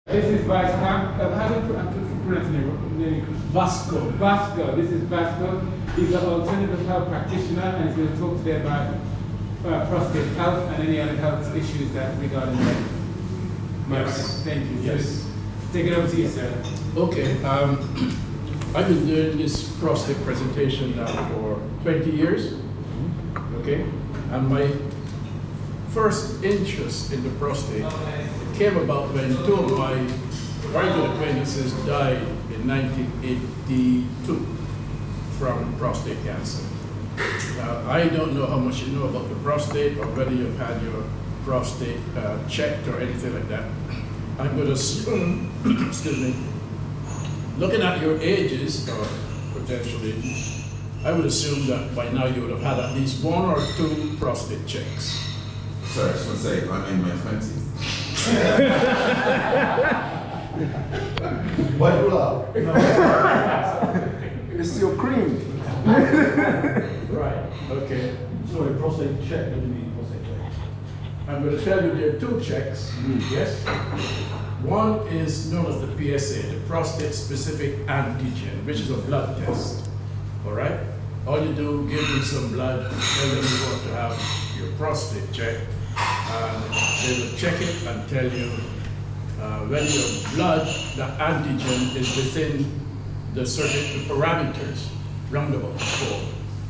This is Vasco. How do you pronounce the name? Vasco. Vasco. This is Vasco. He's an alternative health practitioner, and he's going to talk today about prostate health and any other health issues that regarding that. Yes. Thank you. Yes. So, take it over to you, sir. Okay. I've been doing this prostate presentation now for 20 years. Okay. And my first interest in the prostate came about when two of my vital acquaintances died in 1982 from prostate cancer. Now, I don't know how much you know about the prostate or whether you've had your prostate checked or anything like that. I'm going to assume, excuse me, looking at your ages, or potentially, I would assume that by now you would have had at least 1 or 2 prostate checks. Sorry, I just want to say, I'm in my 20s. Why do you laugh? It's your cream. Right, okay. Sorry, prostate check. What do you mean prostate check? I'm going to tell you there are 2 checks, yes? One is known as the PSA, the prostate specific antigen, which is a blood test, all right? All you do, give them some blood, tell them you want to have your prostate checked, and they will check it and tell you when your blood, the antigen, is within the certain parameters, round about 4.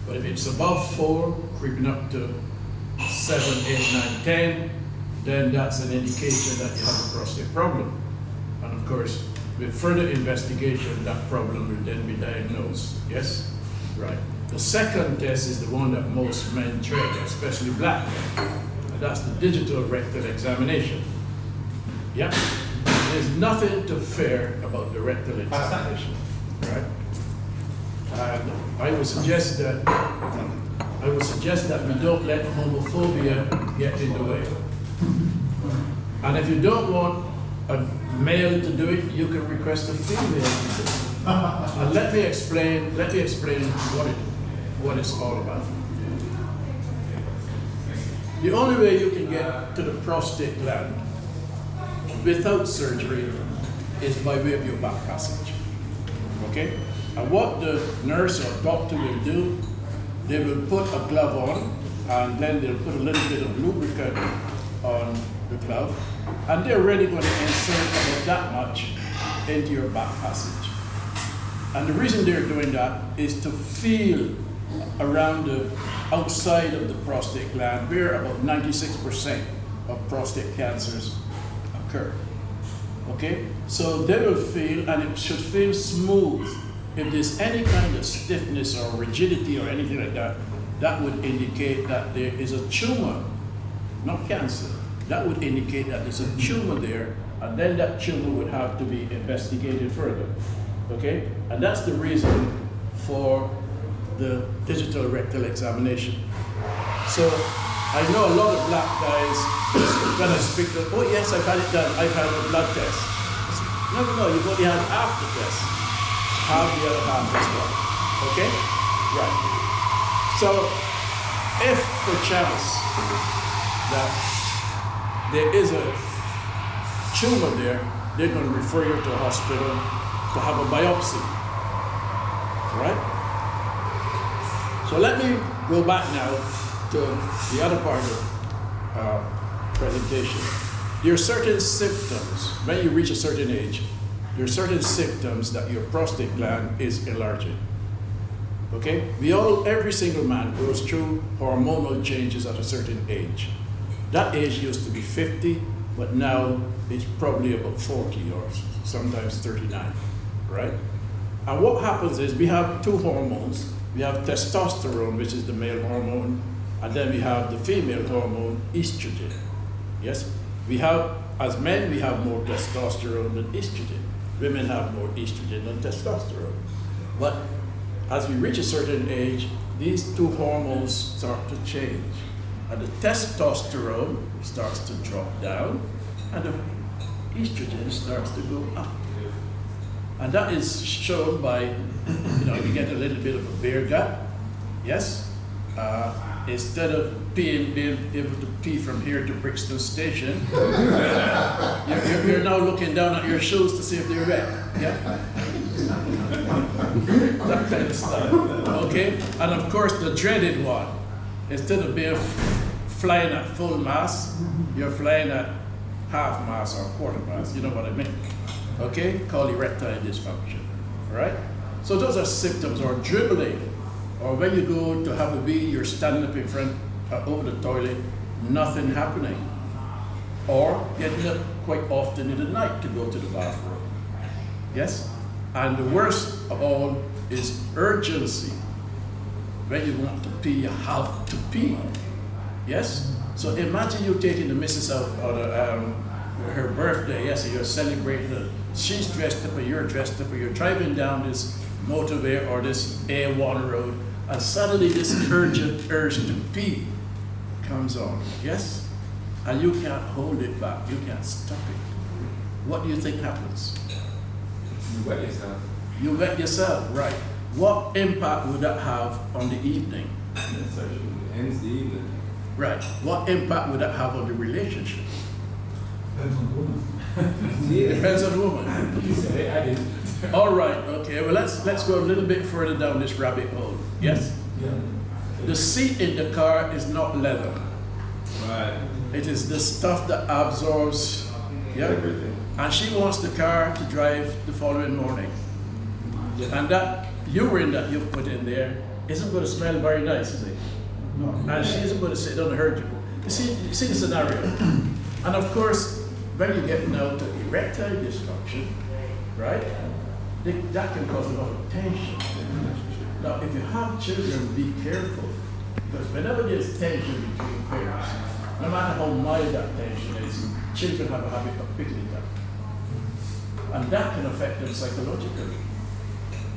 But if it's above 4, creeping up to 7, 8, 9, 10, then that's an indication that you have a prostate problem. And of course, with further investigation, that problem will then be diagnosed, yes? Right. The second test is the one that most men dread, especially black men, and that's the digital rectal examination. Yeah? There's nothing to fear about the rectal examination, right? And I would suggest that we don't let homophobia get in the way. And if you don't want a male to do it, you can request a female to do it. And let me explain what it's all about. The only way you can get to the prostate gland without surgery is by way of your back passage. Okay? And what the nurse or doctor will do, they will put a glove on, and then they'll put a little bit of lubricant on the glove, and they're really going to insert about that much into your back passage. And the reason they're doing that is to feel around the outside of the prostate gland where about 96% of prostate cancers occur. Okay? So they will feel, and it should feel smooth. If there's any kind of stiffness or rigidity or anything like that, that would indicate that there is a tumor, not cancer. That would indicate that there's a tumor there, and then that tumor would have to be investigated further. Okay? And that's the reason for the digital rectal examination. So I know a lot of black guys, when I speak to them, oh yes, I've had it done, I've had a blood test. I say, no, you've only had half the test. Have the other half as well. Okay? Right. So if perchance that there is a tumor there, they're going to refer you to a hospital to have a biopsy. Right? So let me go back now to the other part of presentation. There are certain symptoms when you reach a certain age. There are certain symptoms that your prostate gland is enlarging. Okay? Every single man goes through hormonal changes at a certain age. That age used to be 50, but now it's probably about 40 or sometimes 39, right? And what happens is we have 2 hormones. We have testosterone, which is the male hormone, and then we have the female hormone, estrogen. Yes? As men, we have more testosterone than estrogen. Women have more estrogen than testosterone. But as we reach a certain age, these 2 hormones start to change. And the testosterone starts to drop down, and the estrogen starts to go up. And that is shown by, you get a little bit of a beer gut, yes? Instead of being able to pee from here to Brixton Station, you're now looking down at your shoes to see if they're wet. Yeah? That kind of stuff. Okay? And of course, the dreaded one, instead of being flying at full mast, you're flying at half mast or quarter mast. You know what I mean? Okay? Called erectile dysfunction. All right? So those are symptoms, or dribbling, or when you go to have a wee, you're standing up in front over the toilet, nothing happening, or getting up quite often in the night to go to the bathroom. Yes? And the worst of all is urgency. When you want to pee, you have to pee. Yes? So imagine you taking the missus out on her birthday, yes, and you're celebrating it. She's dressed up, or you're dressed up, or you're driving down this motorway or this A1 road, and suddenly this urgent urge to pee comes on, yes? And you can't hold it back, you can't stop it. What do you think happens? You wet yourself. You wet yourself, right. What impact would that have on the evening? Ends the evening. Right. What impact would that have on the relationship? Depends on the woman. Depends on the woman. You said it, I didn't. All right, okay, well let's go a little bit further down this rabbit hole, yes? Yeah. The seat in the car is not leather. Right. It is the stuff that absorbs, yeah? Everything. And she wants the car to drive the following morning. And that urine that you put in there isn't going to smell very nice, is it? No. And she isn't going to sit down and hurt you. You see the scenario. And of course, when you get now to erectile dysfunction, right? That can cause a lot of tension. Now, if you have children, be careful, because whenever there's tension between parents, no matter how mild that tension is, children have a habit of picking it up. And that can affect them psychologically.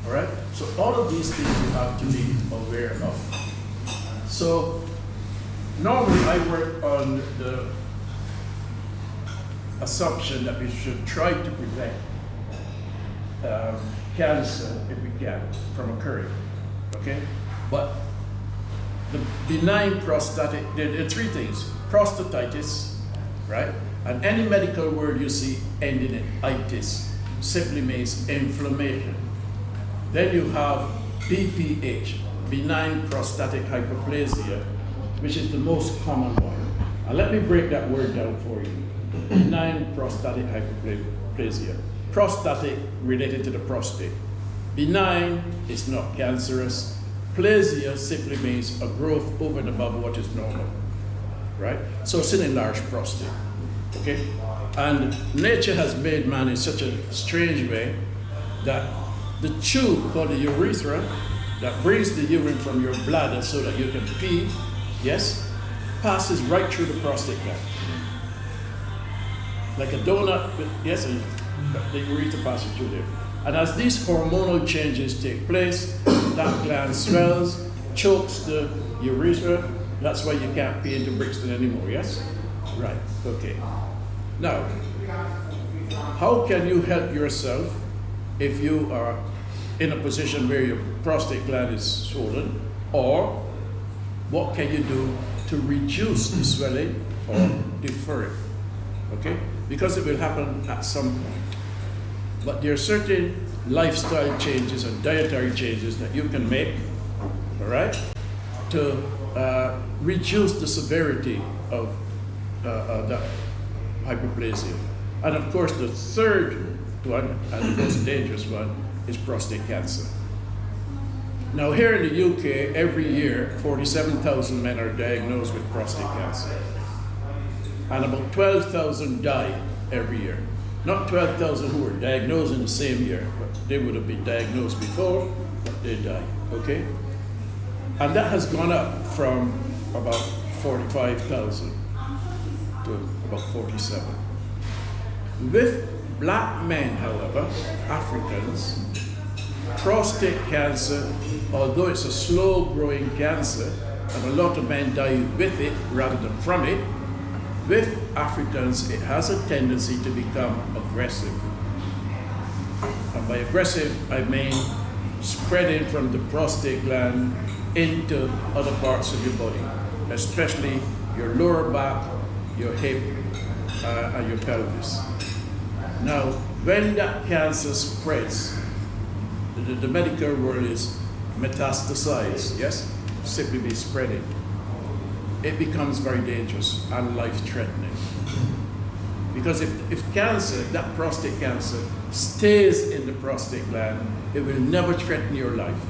All right? So all of these things you have to be aware of. So normally I work on the assumption that we should try to prevent cancer, if we can, from occurring, okay? But the benign prostatic, there are three things. Prostatitis, right? And any medical word you see ending in itis simply means inflammation. Then you have BPH, benign prostatic hyperplasia, which is the most common one. And let me break that word down for you. Benign prostatic hyperplasia. Prostatic related to the prostate. Benign is not cancerous. Plasia simply means a growth over and above what is normal, right? So it's an enlarged prostate, okay? And nature has made man in such a strange way that the tube called the urethra that brings the urine from your bladder so that you can pee, yes, passes right through the prostate gland. Like a donut, yes, the urethra passes through there. And as these hormonal changes take place, that gland swells, chokes the urethra. That's why you can't pee into Brixton anymore, yes? Right, okay. Now, how can you help yourself if you are in a position where your prostate gland is swollen? Or what can you do to reduce the swelling or defer it? Okay? Because it will happen at some point. But there are certain lifestyle changes and dietary changes that you can make, all right, to reduce the severity of that hyperplasia. And of course, the third one, and the most dangerous one, is prostate cancer. Now here in the UK, every year, 47,000 men are diagnosed with prostate cancer. And about 12,000 die every year. Not 12,000 who were diagnosed in the same year, but they would have been diagnosed before, but they die, okay? And that has gone up from about 45,000 to about 47. With black men, however, Africans, prostate cancer, although it's a slow-growing cancer, and a lot of men die with it rather than from it, with Africans, it has a tendency to become aggressive. And by aggressive, I mean spreading from the prostate gland into other parts of your body. especially your lower back, your hip, and your pelvis. Now, when that cancer spreads, the medical word is metastasize, yes? Simply be spreading. It becomes very dangerous and life-threatening. Because if cancer, that prostate cancer, stays in the prostate gland, it will never threaten your life.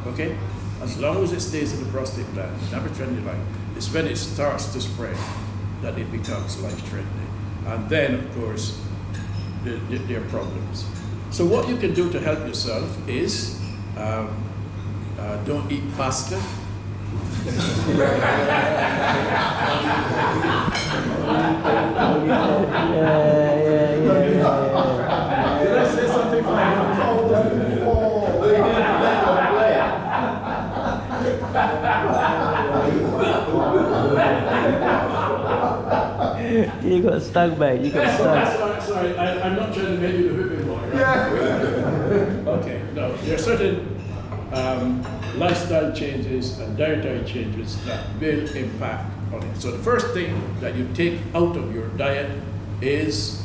Okay? As long as it stays in the prostate gland, never threaten your life. It's when it starts to spread that it becomes life-threatening. And then, of course, there are problems. So what you can do to help yourself is don't eat pasta. Did I say something You got stung, mate. You got stung. Sorry, I'm not trying to make you the whipping boy, right? Okay, no, there are certain lifestyle changes and dietary changes that will impact on it. So the first thing that you take out of your diet is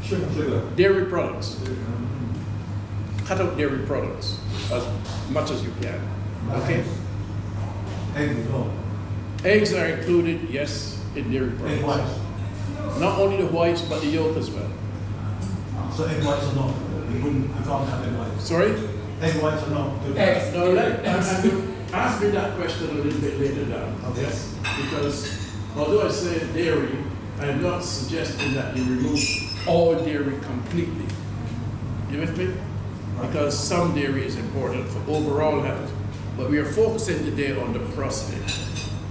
Sugar. dairy products. Cut out dairy products as much as you can. Okay? Eggs as well. Eggs are included, yes, in dairy products. Egg whites. Not only the whites, but the yolk as well. So egg whites are not. You can't have egg whites. Sorry? Egg whites are not. Eggs. No, ask me that question a little bit later down. Okay. Yes? Because although I say dairy, I'm not suggesting that you remove all dairy completely. You with me? Because some dairy is important for overall health. But we are focusing today on the prostate.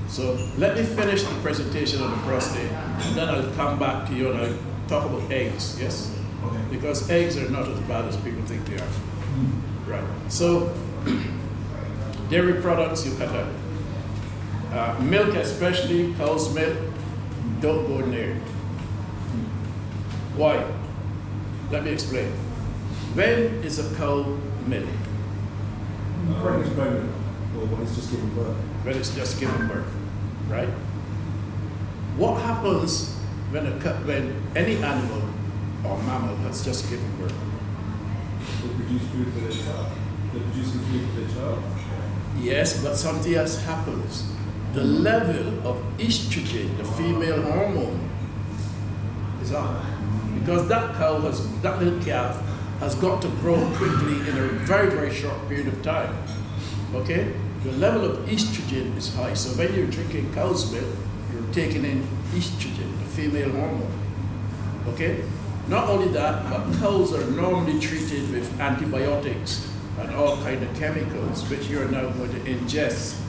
So let me finish the presentation on the prostate, and then I'll come back to you and I'll talk about eggs, yes? Okay. Because eggs are not as bad as people think they are. Right. So dairy products you cut out. Milk, especially cow's milk, don't go near. Why? Let me explain. When is a cow milk? Pregnant. Or when it's just giving birth. When it's just giving birth, right? What happens when any animal or mammal has just given birth? They produce food for their child. They're producing food for their child. Yes, but something else happens. The level of estrogen, the female hormone, is up. Because that little calf has got to grow quickly in a very, very short period of time. Okay? The level of estrogen is high. So when you're drinking cow's milk, you're taking in estrogen, the female hormone. Okay? Not only that, but cows are normally treated with antibiotics and all kind of chemicals, which you're now going to ingest.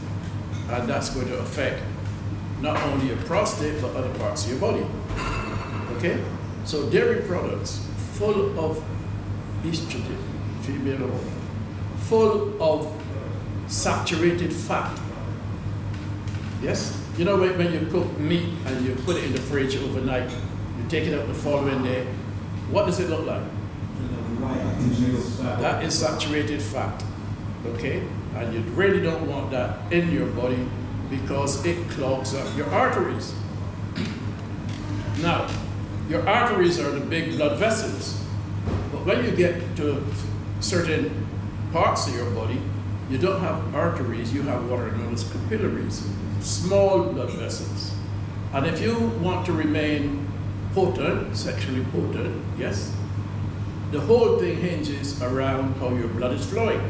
And that's going to affect not only your prostate, but other parts of your body. Okay? So dairy products full of estrogen, female hormone, full of saturated fat. Yes? You know when you cook meat and you put it in the fridge overnight, you take it out the following day, what does it look like? That is saturated fat. Okay? And you really don't want that in your body because it clogs up your arteries. Now, your arteries are the big blood vessels. But when you get to certain parts of your body, you don't have arteries, you have what are known as capillaries, small blood vessels. And if you want to remain potent, sexually potent, yes, the whole thing hinges around how your blood is flowing.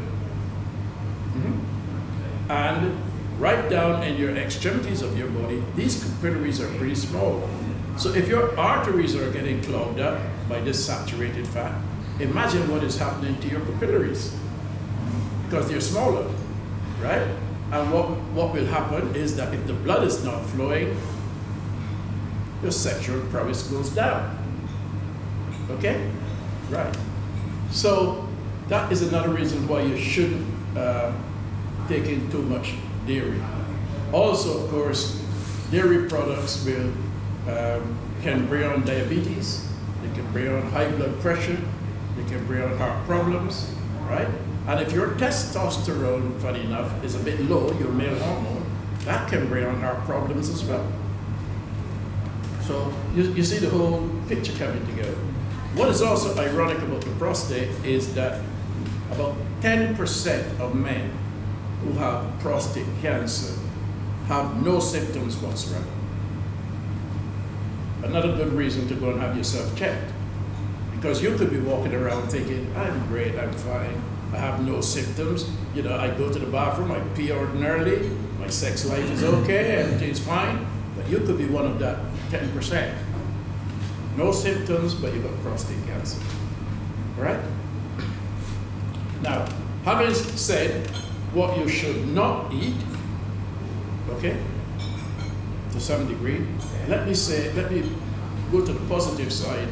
And right down in your extremities of your body, these capillaries are pretty small. So if your arteries are getting clogged up by this saturated fat, imagine what is happening to your capillaries. Because they're smaller, right? And what will happen is that if the blood is not flowing, your sexual prowess goes down. Okay? Right. So that is another reason why you shouldn't take in too much dairy. Also, of course, dairy products can bring on diabetes, they can bring on high blood pressure, they can bring on heart problems, right? And if your testosterone, funny enough, is a bit low, your male hormone, that can bring on heart problems as well. So you see the whole picture coming together. What is also ironic about the prostate is that about 10% of men who have prostate cancer have no symptoms whatsoever. Another good reason to go and have yourself checked. Because you could be walking around thinking, I'm great, I'm fine, I have no symptoms. You know, I go to the bathroom, I pee ordinarily, my sex life is okay, everything's fine. But you could be one of that 10%. No symptoms, but you got prostate cancer. All right? Now, having said what you should not eat, okay, to some degree, let me go to the positive side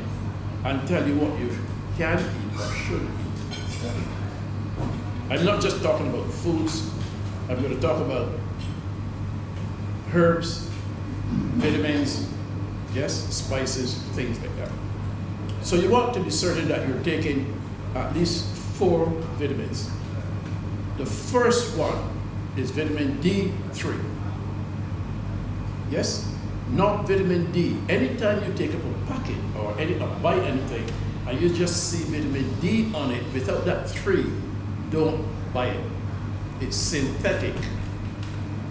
and tell you what you can eat or should eat. I'm not just talking about foods, I'm going to talk about herbs, vitamins, yes, spices, things like that. So you want to be certain that you're taking at least 4 vitamins. The first one is vitamin D3. Yes? Not vitamin D. Anytime you take up a packet or buy anything and you just see vitamin D on it without that 3, don't buy it. It's synthetic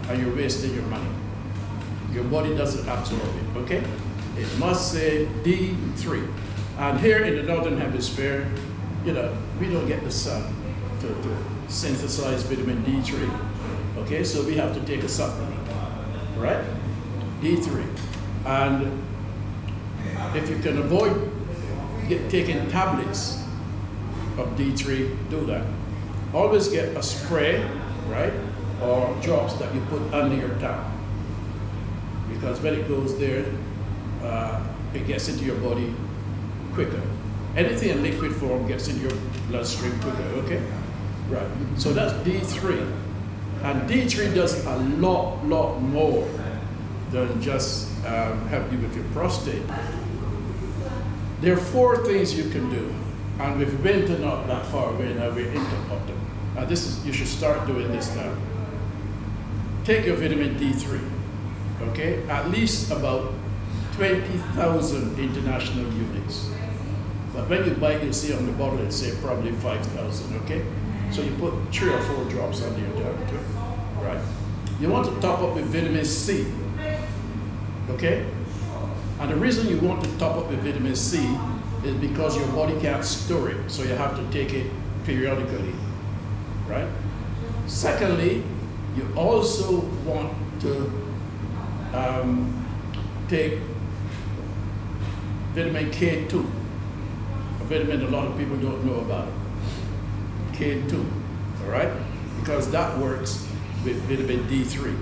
and you're wasting your money. Your body doesn't absorb it, okay? It must say D3. And here in the Northern Hemisphere, you know, we don't get the sun to synthesize vitamin D3. Okay, so we have to take a supplement, right? D3. And if you can avoid taking tablets of D3, do that. Always get a spray, right? Or drops that you put under your tongue. Because when it goes there, it gets into your body quicker. Anything in liquid form gets into your bloodstream quicker, okay? Right, so that's D3. And D3 does a lot more than just help you with your prostate. There are 4 things you can do. And we've been to not that far away now, we're into autumn. You should start doing this now. Take your vitamin D3, okay? At least about 20,000 international units. But when you buy it, you'll see on the bottle, it say probably 5,000, okay? So you put 3 or 4 drops under your tongue too, right? You want to top up with vitamin C, okay? And the reason you want to top up with vitamin C is because your body can't store it, so you have to take it periodically, right? Secondly, you also want to take vitamin K2, a vitamin a lot of people don't know about. K2, all right? Because that works with vitamin D3.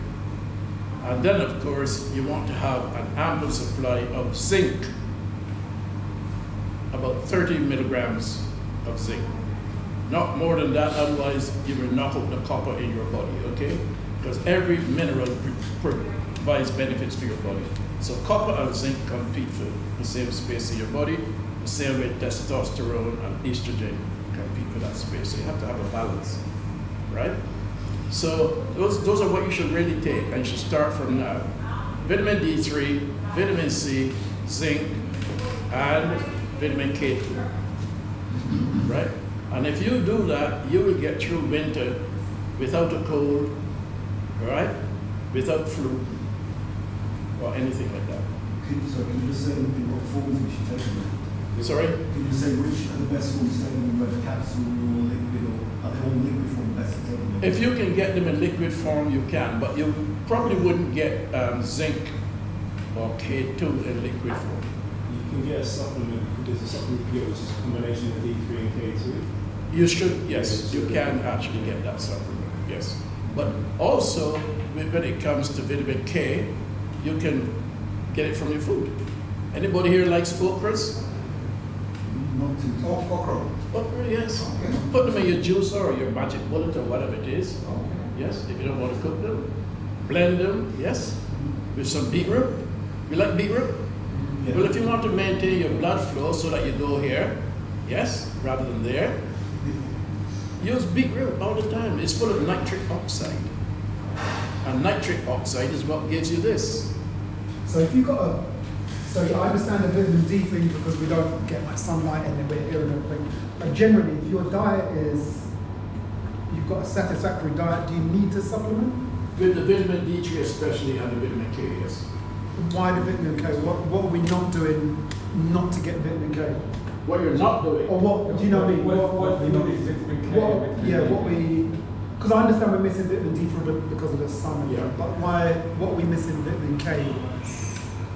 And then, of course, you want to have an ample supply of zinc, about 30 milligrams of zinc. Not more than that, otherwise you will knock out the copper in your body, okay? Because every mineral provides benefits for your body. So copper and zinc compete for the same space in your body, the same way testosterone and estrogen compete for that space. So you have to have a balance, right? So those are what you should really take, and you should start from now. Vitamin D3, vitamin C, zinc, and vitamin K2, right? And if you do that, you will get through winter without a cold, all right? Without flu, or anything like that. Can you just say what forms we should take? Sorry? Can you say which are the best forms to take them, whether capsule or liquid, or are they all liquid form best to take them? If you can get them in liquid form, you can, but you probably wouldn't get zinc or K2 in liquid form. You can get a supplement, there's a supplement you get which is a combination of D3 and K2. You should, yes, you can actually get that supplement, yes. But also, when it comes to vitamin K, you can get it from your food. Anybody here likes okras? Not too tough. Okra, yes. Put them in your juicer or your magic bullet or whatever it is. Yes, if you don't want to cook them. Blend them, yes. With some beetroot. You like beetroot? Yeah. Well, if you want to maintain your blood flow so that you go here, yes, rather than there, use beetroot all the time. It's full of nitric oxide. And nitric oxide is what gives you this. So if you've got so I understand the vitamin D thing because we don't get much sunlight and then we're here and everything. But generally, if your diet is, you've got a satisfactory diet, do you need to supplement? With the vitamin D3 especially and the vitamin K, yes. Why the vitamin K? What are we not doing not to get vitamin K? What you're not doing. Or what, do you know what I mean? What food is vitamin K? Because I understand we're missing vitamin D because of the sun. Yeah. But what are we missing vitamin K?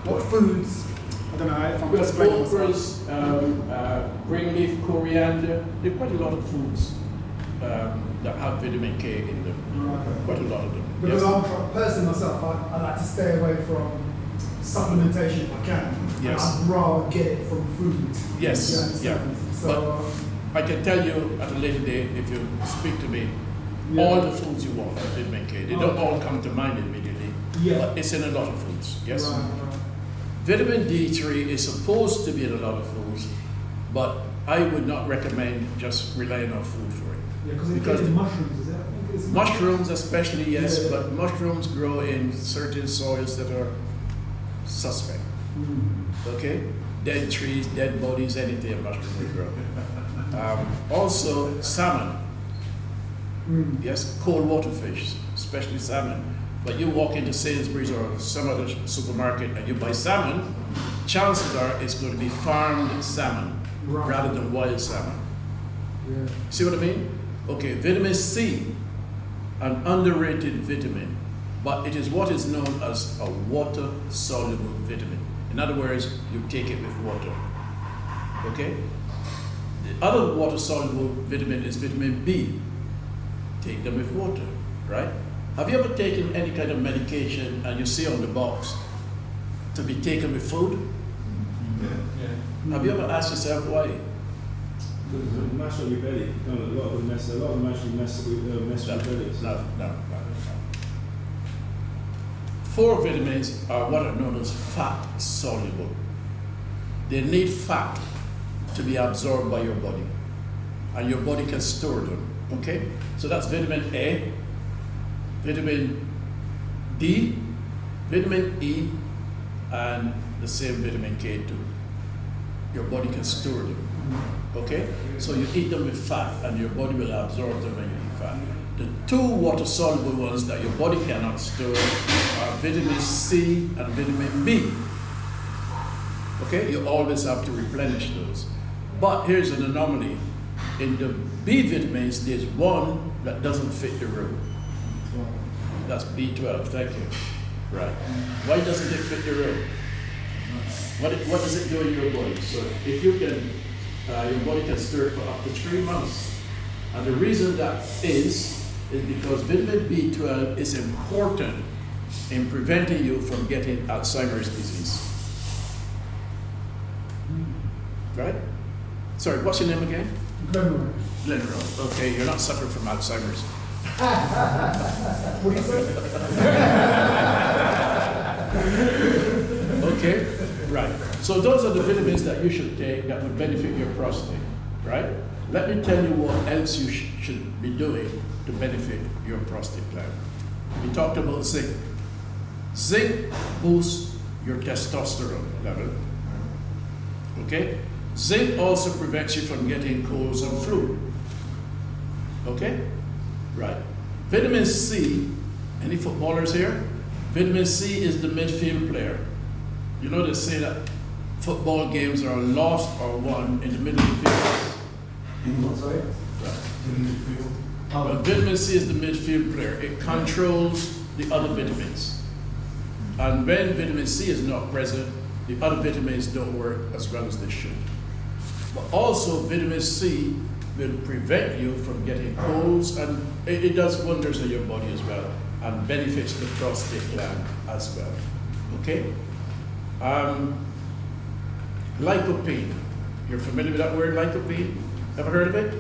What foods? I don't know if I'm Well, explaining myself. okras, green leaf, coriander, there are quite a lot of foods that have vitamin K in them. Right. Quite a lot of them. Because Yes. I'm a person myself, I like to stay away from supplementation if I can. Yes. And I'd rather get it from food. Yes, You understand? yeah. So, I can tell you at a later date, if you speak to me, Yeah. all the foods you want have vitamin K. They don't all come to mind immediately, Yeah. but it's in a lot of foods. Yes. Right. Vitamin D3 is supposed to be in a lot of foods, but I would not recommend just relying on food for it. Yeah, because Because it's in mushrooms, is it? I think it's Mushrooms especially, yes, Yeah. but mushrooms grow in certain soils that are suspect. Okay? Dead trees, dead bodies, anything a mushroom will grow. Also, salmon. Yes, cold water fish, especially salmon. But you walk into Sainsbury's or some other supermarket and you buy salmon, chances are it's going to be farmed salmon Right. rather than wild salmon. Yeah. See what I mean? Okay, vitamin C, an underrated vitamin, but it is what is known as a water-soluble vitamin. In other words, you take it with water. Okay? The other water-soluble vitamin is vitamin B. Take them with water, right? Have you ever taken any kind of medication and you see on the box to be taken with food? Yeah. Have you ever asked yourself why? Because it mash on your belly. No, a lot of them actually mess with your bellies. No. 4 vitamins are what are known as fat soluble. They need fat to be absorbed by your body, and your body can store them. Okay? So that's vitamin A, vitamin D, vitamin E, and the same vitamin K too. Your body can store them. Okay? So you eat them with fat and your body will absorb them when you eat fat. The 2 water-soluble ones that your body cannot store are vitamin C and vitamin B. Okay? You always have to replenish those. But here's an anomaly. In the B vitamins, there's one that doesn't fit the room. That's B12, thank you. Right. Why doesn't it fit the room? What does it do in your body? So if you can, your body can stir it for up to 3 months. And the reason that is because vitamin B12 is important in preventing you from getting Alzheimer's disease. Right? Sorry, what's your name again? Glenroy. Glenroy. Okay, you're not suffering from Alzheimer's. What do you say? Okay, right. So those are the vitamins that you should take that would benefit your prostate, right? Let me tell you what else you should be doing to benefit your prostate gland. We talked about zinc. Zinc boosts your testosterone level. Okay? Zinc also prevents you from getting colds and flu. Okay? Right. Vitamin C, any footballers here? Vitamin C is the midfield player. You know they say that football games are lost or won in the middle of the field. In what, sorry? Right. In the midfield. But vitamin C is the midfield player. It controls the other vitamins. And when vitamin C is not present, the other vitamins don't work as well as they should. But also vitamin C will prevent you from getting colds, and it does wonders in your body as well, and benefits the prostate gland as well. Okay? Lycopene. You're familiar with that word, lycopene? Ever heard of it?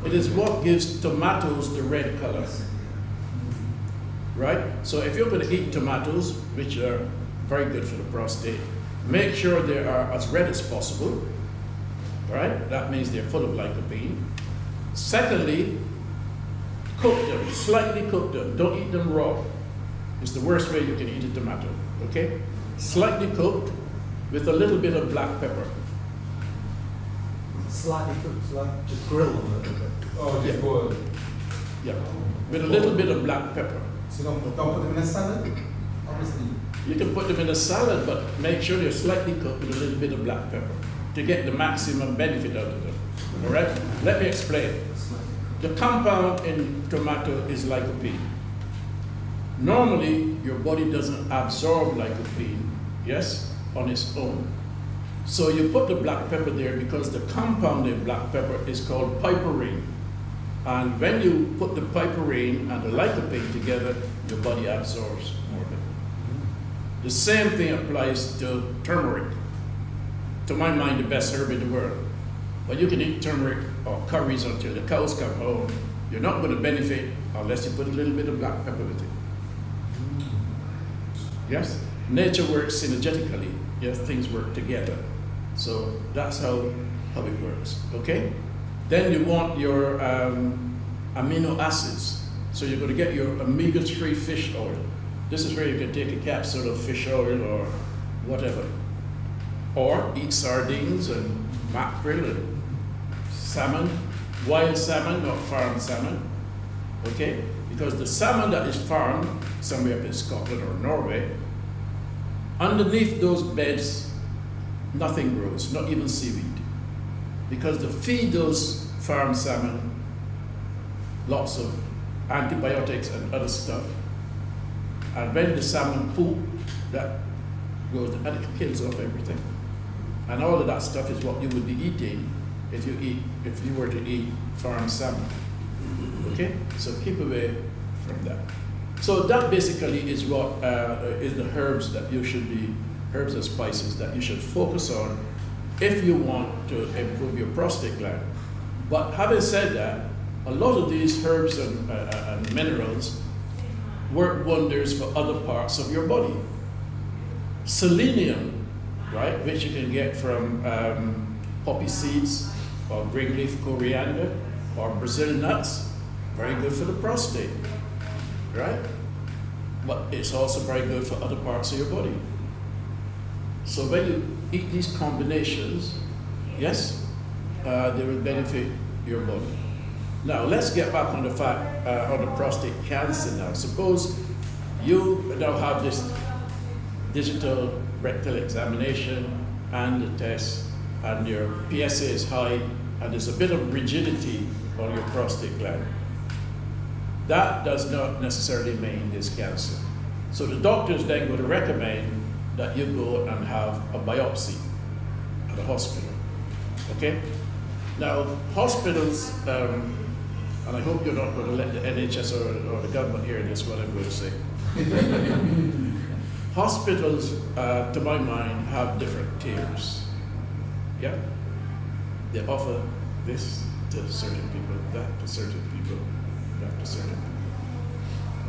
It is what gives tomatoes the red color. Right? So if you're going to eat tomatoes, which are very good for the prostate, make sure they are as red as possible. Right? That means they're full of lycopene. Secondly, cook them, slightly cook them. Don't eat them raw. It's the worst way you can eat a tomato, okay? Slightly cooked with a little bit of black pepper. Slightly cooked, like just grilled a little bit. Oh, just boiled. Yeah, with a little bit of black pepper. So don't put them in a salad? Obviously. You can put them in a salad, but make sure they're slightly cooked with a little bit of black pepper to get the maximum benefit out of them. All right? Let me explain. The compound in tomato is lycopene. Normally, your body doesn't absorb lycopene, yes, on its own. So you put the black pepper there because the compound in black pepper is called piperine. And when you put the piperine and the lycopene together, your body absorbs more of it. The same thing applies to turmeric. To my mind, the best herb in the world. But you can eat turmeric or curries until the cows come home. You're not going to benefit unless you put a little bit of black pepper with it. Yes? Nature works synergetically. Yes, things work together. So that's how it works. Okay? Then you want your amino acids. So you're going to get your omega-3 fish oil. This is where you can take a capsule of fish oil or whatever. Or eat sardines and mackerel and salmon, wild salmon, not farmed salmon. Okay? Because the salmon that is farmed somewhere up in Scotland or Norway, underneath those beds, nothing grows, not even seaweed. Because they feed those farm salmon lots of antibiotics and other stuff. And when the salmon poop, that goes and it kills off everything. And all of that stuff is what you would be eating if you were to eat farm salmon. Okay? So keep away from that. So that basically is what is the herbs that you should be, herbs and spices that you should focus on if you want to improve your prostate gland. But having said that, a lot of these herbs and minerals work wonders for other parts of your body. Selenium, right, which you can get from poppy seeds or green leaf coriander or Brazil nuts, very good for the prostate, right? But it's also very good for other parts of your body. So when you eat these combinations, yes, they will benefit your body. Now let's get back on the fact on the prostate cancer now. Suppose you now have this digital rectal examination and the test, and your PSA is high, and there's a bit of rigidity on your prostate gland. That does not necessarily mean it's cancer. So the doctors then going to recommend that you go and have a biopsy at a hospital. Okay? Now, hospitals, and I hope you're not going to let the NHS or the government hear this, what I'm going to say. Hospitals, to my mind, have different tiers. Yeah? They offer this to certain people, that to certain people, that to certain people.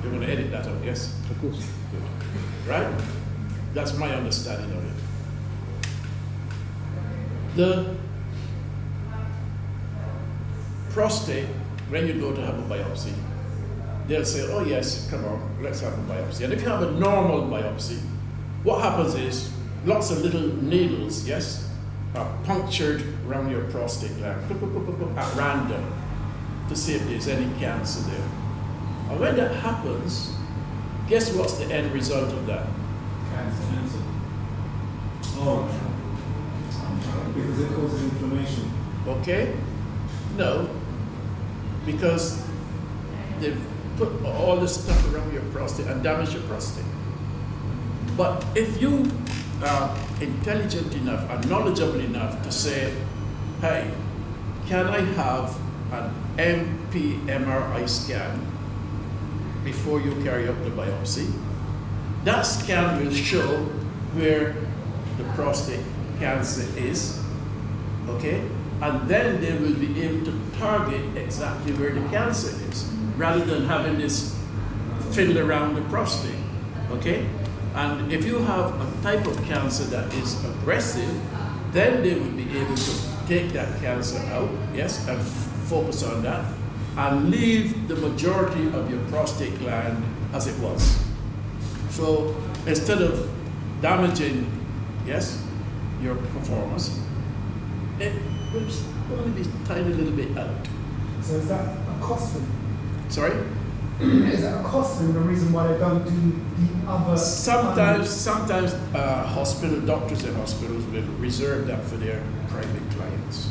You're going to edit that out, yes? Of course. Good. Right? That's my understanding of it. The prostate, when you go to have a biopsy, they'll say, oh yes, come on, let's have a biopsy. And if you have a normal biopsy, what happens is lots of little needles, yes, are punctured around your prostate gland at random to see if there's any cancer there. And when that happens, guess what's the end result of that? Cancer. Oh, because it causes inflammation. Okay? No, because they've put all this stuff around your prostate and damaged your prostate. But if you are intelligent enough and knowledgeable enough to say, hey, can I have an MRI scan before you carry out the biopsy? That scan will show where the prostate cancer is, okay? And then they will be able to target exactly where the cancer is, rather than having this fiddle around the prostate, okay? And if you have a type of cancer that is aggressive, then they will be able to take that cancer out, yes, and focus on that, and leave the majority of your prostate gland as it was. So instead of damaging, yes, your performance, it will only be tiny little bit out. So is that a cost thing? Sorry? Is that a cost thing, the reason why they don't do the other? Sometimes hospital doctors and hospitals will reserve that for their private clients.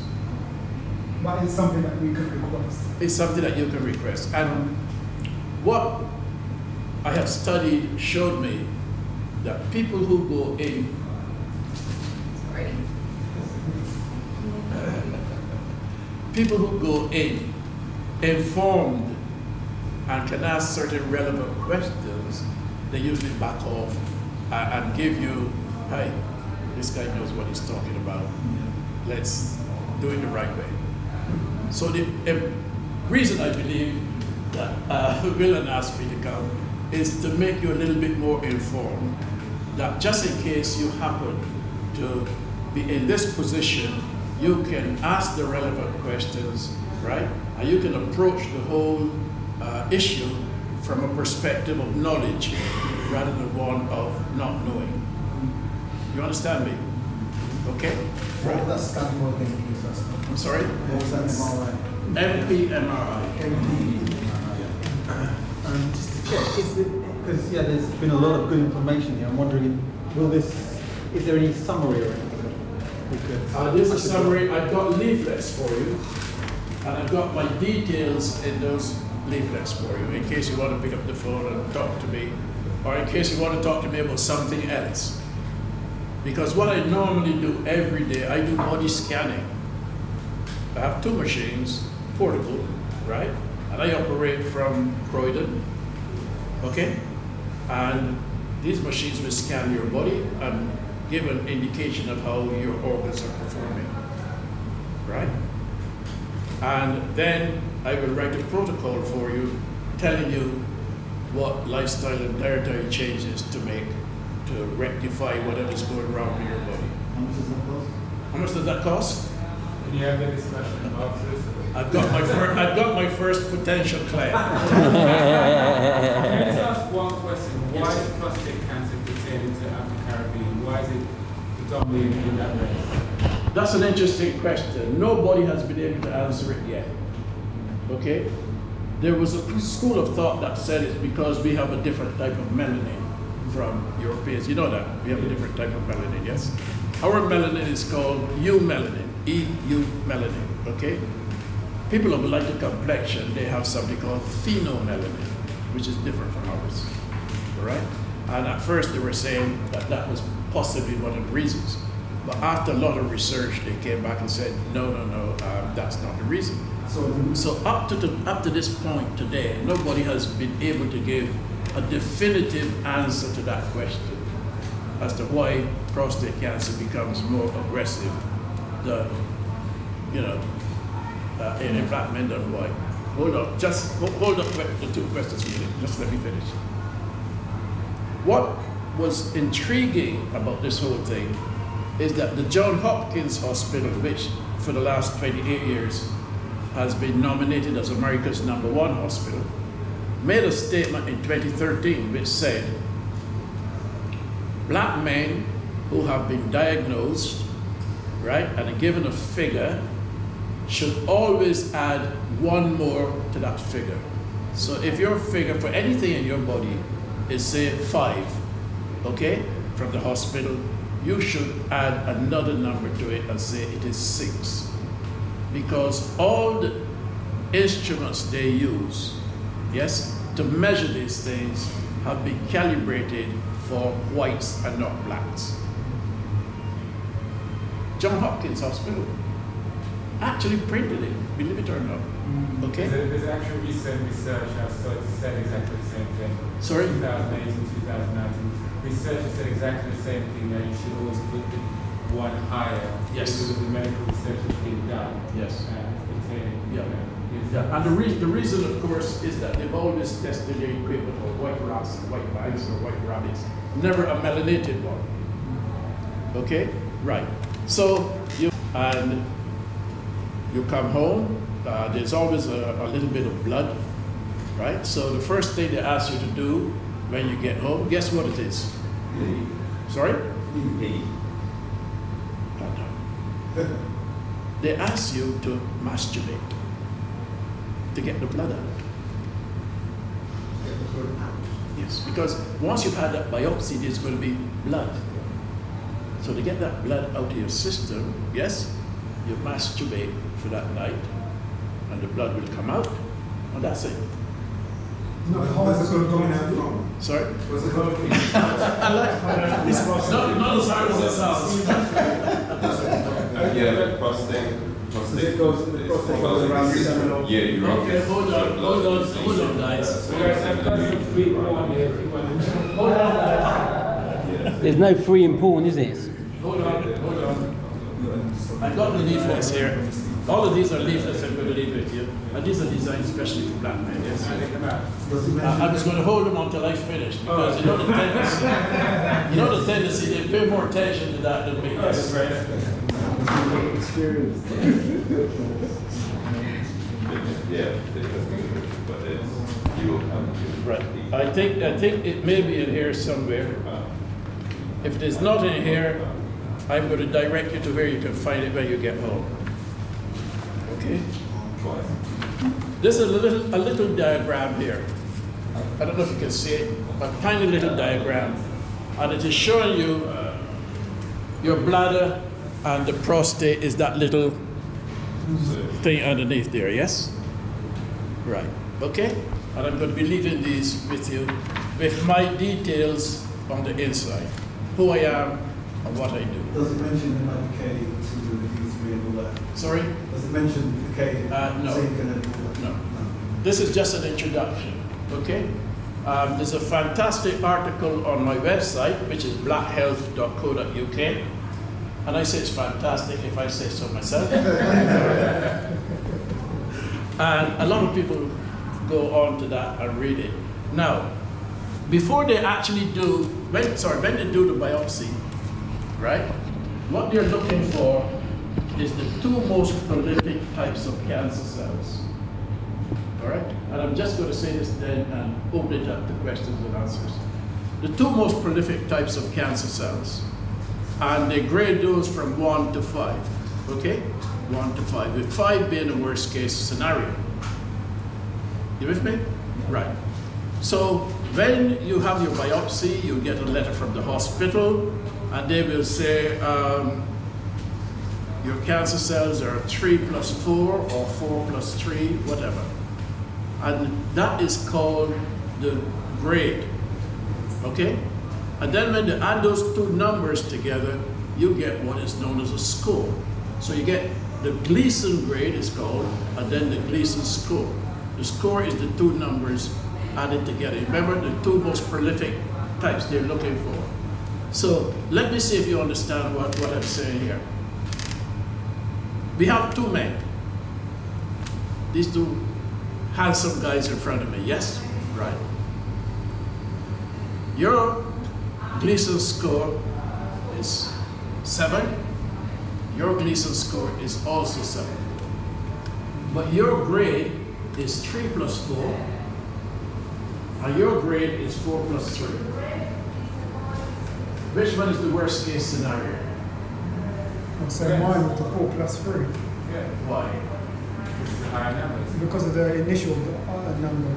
But it's something that we could request. It's something that you can request. And what I have studied showed me that people who go in, people who go in informed and can ask certain relevant questions, they usually back off and give you, hey, this guy knows what he's talking about. Let's do it the right way. So the reason I believe that Will asked me to come is to make you a little bit more informed, that just in case you happen to be in this position, you can ask the relevant questions, right? And you can approach the whole issue from a perspective of knowledge rather than one of not knowing. You understand me? Okay? What would that stand for again, please, Vasco? I'm sorry? What was that MRI? MPMRI. Just to check, because there's been a lot of good information here. I'm wondering, is there any summary or anything? There's a summary. I've got leaflets for you, and I've got my details in those leaflets for you, in case you want to pick up the phone and talk to me, or in case you want to talk to me about something else. Because what I normally do every day, I do body scanning. I have 2 machines, portable, right? And I operate from Croydon, okay? And these machines will scan your body and give an indication of how your organs are performing, right? And then I will write a protocol for you, telling you what lifestyle and dietary changes to make to rectify whatever's going wrong in your body. How much does that cost? How much does that cost? Can you have the discussion after this? I've got my first potential client. Can I just ask one question? Why is prostate cancer pertaining to Afro-Caribbean? Why is it predominantly in that race? That's an interesting question. Nobody has been able to answer it yet. Okay? There was a school of thought that said it's because we have a different type of melanin from Europeans. You know that? We have a different type of melanin, yes? Our melanin is called eumelanin, EU melanin, okay? People of a lighter complexion, they have something called phenomelanin, which is different from ours, all right? And at first they were saying that that was possibly one of the reasons. But after a lot of research, they came back and said, no, that's not the reason. So up to this point today, nobody has been able to give a definitive answer to that question as to why prostate cancer becomes more aggressive than, in black men than white. Hold up the 2 questions a minute, just let me finish. What was intriguing about this whole thing is that the Johns Hopkins Hospital, which for the last 28 years has been nominated as America's #1 hospital, made a statement in 2013 which said, black men who have been diagnosed, right, and are given a figure should always add 1 more to that figure. So if your figure for anything in your body is say 5, okay, from the hospital, you should add another number to it and say it is 6. Because all the instruments they use, yes, to measure these things have been calibrated for whites and not blacks. Johns Hopkins Hospital actually printed it, believe it or not. Okay? There's actual recent research that said exactly the same thing. Sorry? 2018, 2019. Research has said exactly the same thing, that you should always put the 1 higher. Yes. Because of the medical research that's being done. Yes. Yeah. Yeah. And the reason, of course, is that they've always tested their equipment on white rats and white mice or white rabbits, never a melanated one. Okay? Right. So you come home, there's always a little bit of blood, right? So the first thing they ask you to do when you get home, guess what it is? Sorry? No. They ask you to masturbate to get the blood out. Yes, because once you've had that biopsy, there's going to be blood. So to get that blood out of your system, yes, you masturbate for that night, and the blood will come out, and that's it. No, Where's the blood coming out from? Sorry? Where's the blood coming I like it's not as hard as it sounds. Yeah, prostate. It goes around the seminal. Yeah, you're right. Okay, hold on, guys. Guys, I've got some free porn here if you want to. Hold on. There's no free in porn, is it? Hold on. I got the leaflets here. All of these are leaflets I'm going to leave with you. And these are designed especially for black men, yes? I'm just going to hold them until I finish, because you know the tendency, they pay more attention to that than me. Yes. Experience. Yeah, but it's you will come. Right. I think it may be in here somewhere. If it is not in here, I'm going to direct you to where you can find it when you get home. Okay? This is a little diagram here. I don't know if you can see it, a tiny little diagram. And it is showing you your bladder and the prostate is that little thing underneath there, yes? Right, okay? And I'm going to be leaving these with you with my details on the inside. Who I am and what I do. Does it mention in like the K to do with D3 and all that? Sorry? Does it mention the K? No. Zinc and all that? No. This is just an introduction, okay? There's a fantastic article on my website, which is blackhealth.co.uk. And I say it's fantastic if I say so myself. And a lot of people go on to that and read it. Now, before they actually do, when they do the biopsy, right? What they're looking for is the two most prolific types of cancer cells. All right? And I'm just going to say this then and open it up to questions and answers. The two most prolific types of cancer cells. And they grade those from 1 to 5. Okay? 1 to 5. With 5 being the worst case scenario. You with me? Right. So when you have your biopsy, you get a letter from the hospital, and they will say your cancer cells are 3 plus 4 or 4 plus 3, whatever. And that is called the grade. Okay? And then when they add those two numbers together, you get what is known as a score. So you get the Gleason grade is called, and then the Gleason score. The score is the two numbers added together. Remember the two most prolific types they're looking for. So let me see if you understand what I'm saying here. We have two men. These two handsome guys in front of me, yes? Right. Your Gleason score is 7. Your Gleason score is also 7. But your grade is 3 plus 4, and your grade is 4 plus 3. Which one is the worst case scenario? I'd say mine with the 4 plus 3. Yeah. Why? Higher numbers. Because of the initial number.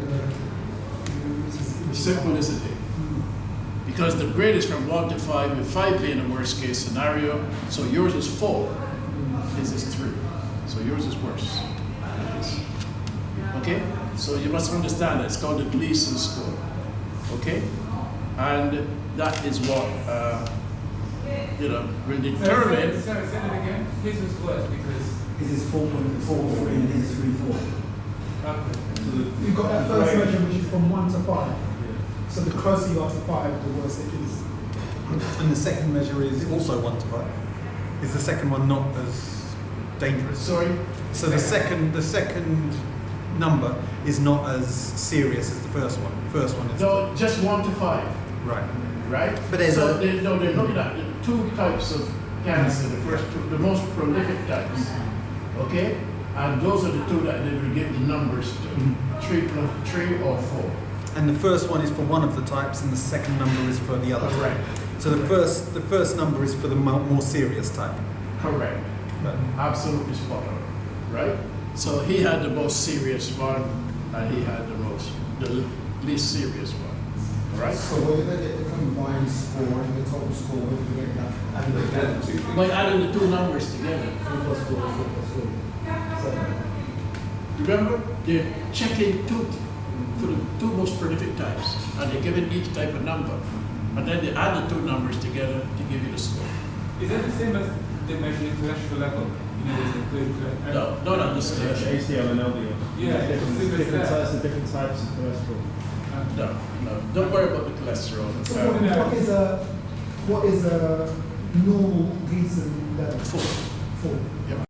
Simple, isn't it? Because the grade is from 1 to 5, with 5 being the worst case scenario, so yours is 4, this is 3. So yours is worse. Okay? So you must understand that it's called the Gleason score. Okay? And that is what, will determine. Sorry, say that again. This was worse because. This is 4.43 and this is 3.4. Okay. You've got that first measure which is from 1 to 5. So the closer you are to 5, the worse it is. And the second measure is also 1 to 5. Is the second one not as dangerous? Sorry? So the second number is not as serious as the first one. The first one is No, just 1 to 5. right. Right? But there's so they're looking at the two types of cancer, the first two, the most prolific types. Okay? And those are the two that they will give the numbers to. 3 plus 3 or 4. And the first one is for one of the types, and the second number is for the other type. Correct. So the first number is for the more serious type. Correct. But Absolutely spot on. Right? So he had the most serious one, and he had the least serious one. Right? So where did they get the combined score and the total score? Where did they get that? How did they get it? By adding the two numbers together. 4 plus 4, 4 plus 4. 7. Remember, they're checking for the two most prolific types, and they're giving each type a number, and then they add the two numbers together to give you the score. Is that the same as they measure the cholesterol level? You know, there's a good, No, not at this stage. HDL and LDL. Yeah, different types of different types of cholesterol. No, no, don't worry about the cholesterol. So what is a normal Gleason level? 4. 4. Yep.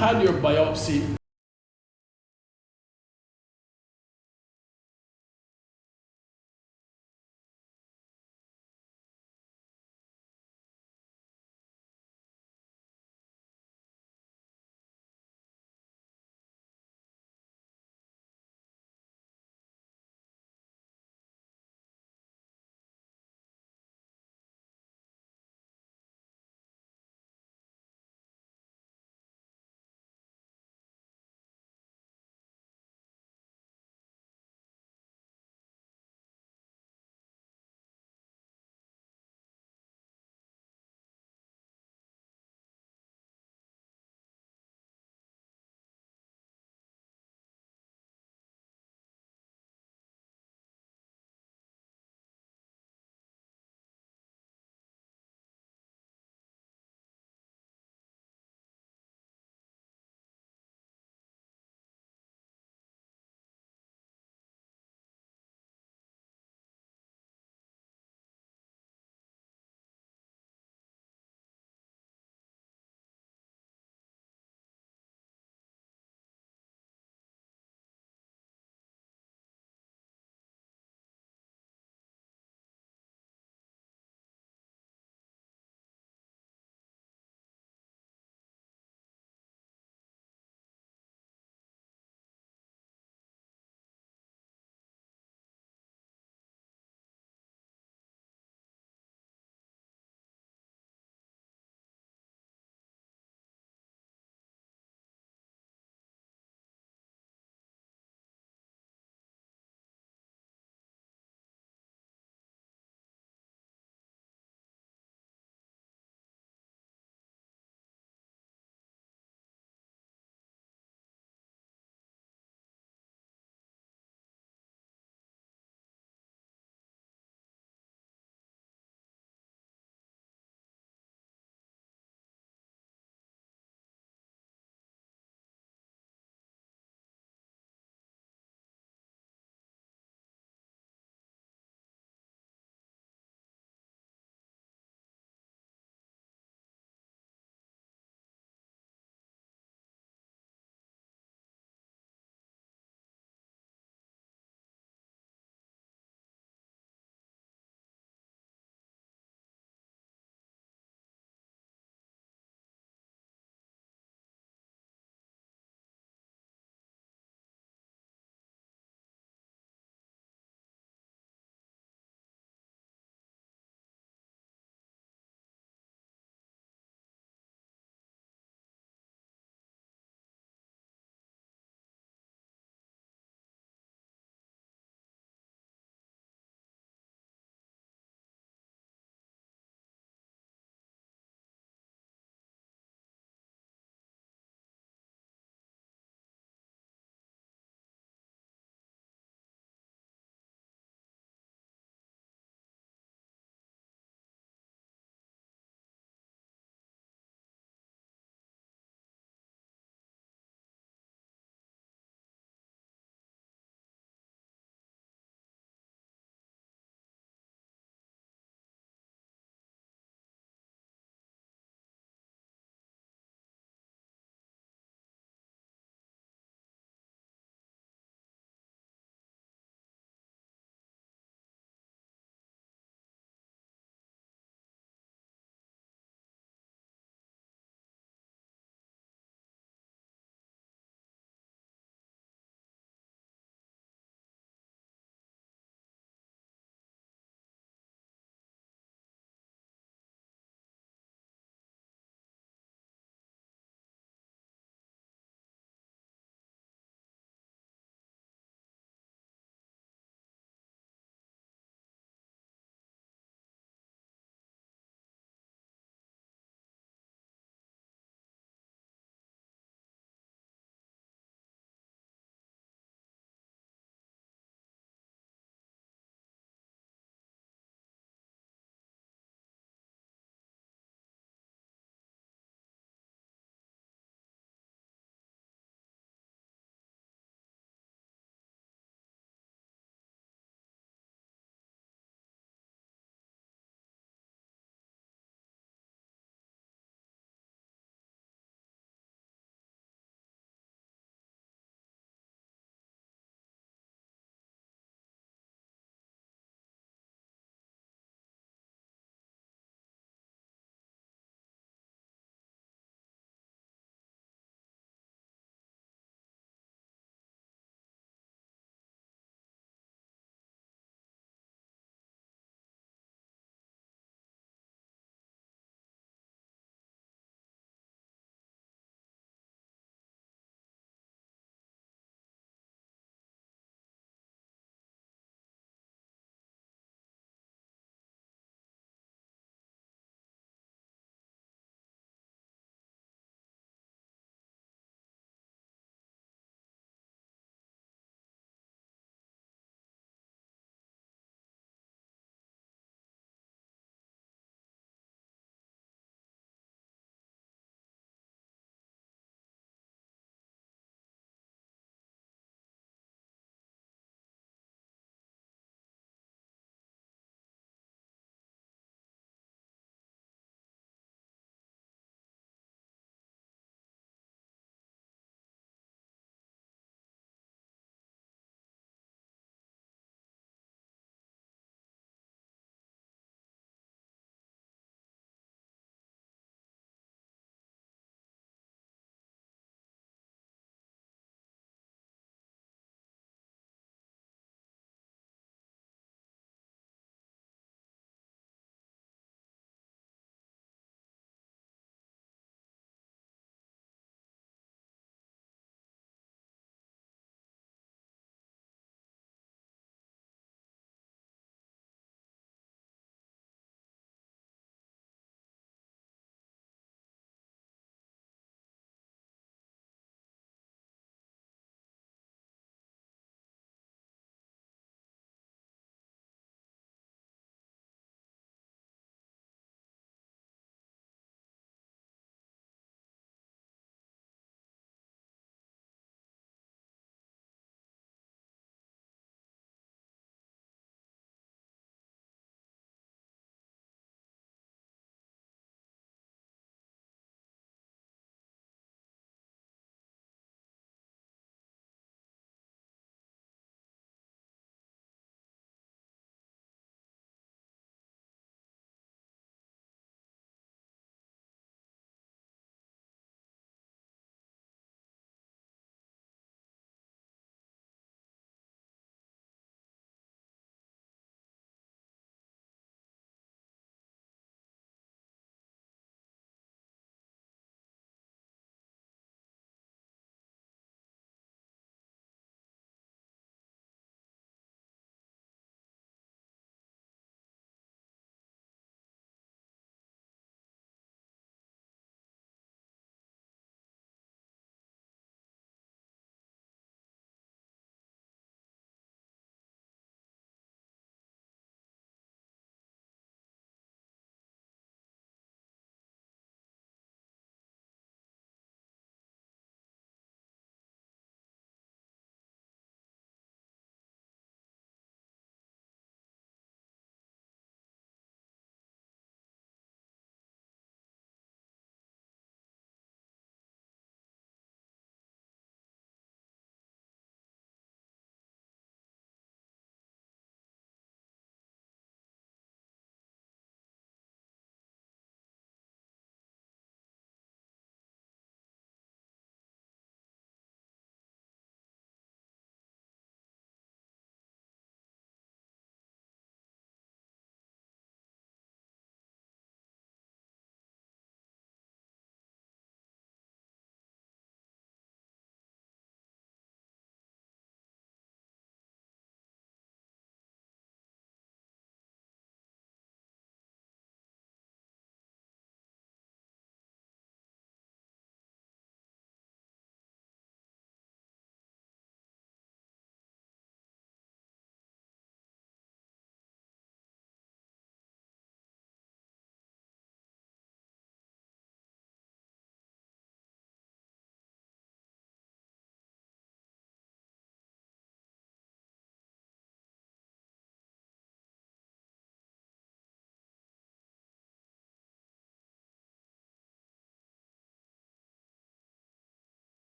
had your biopsy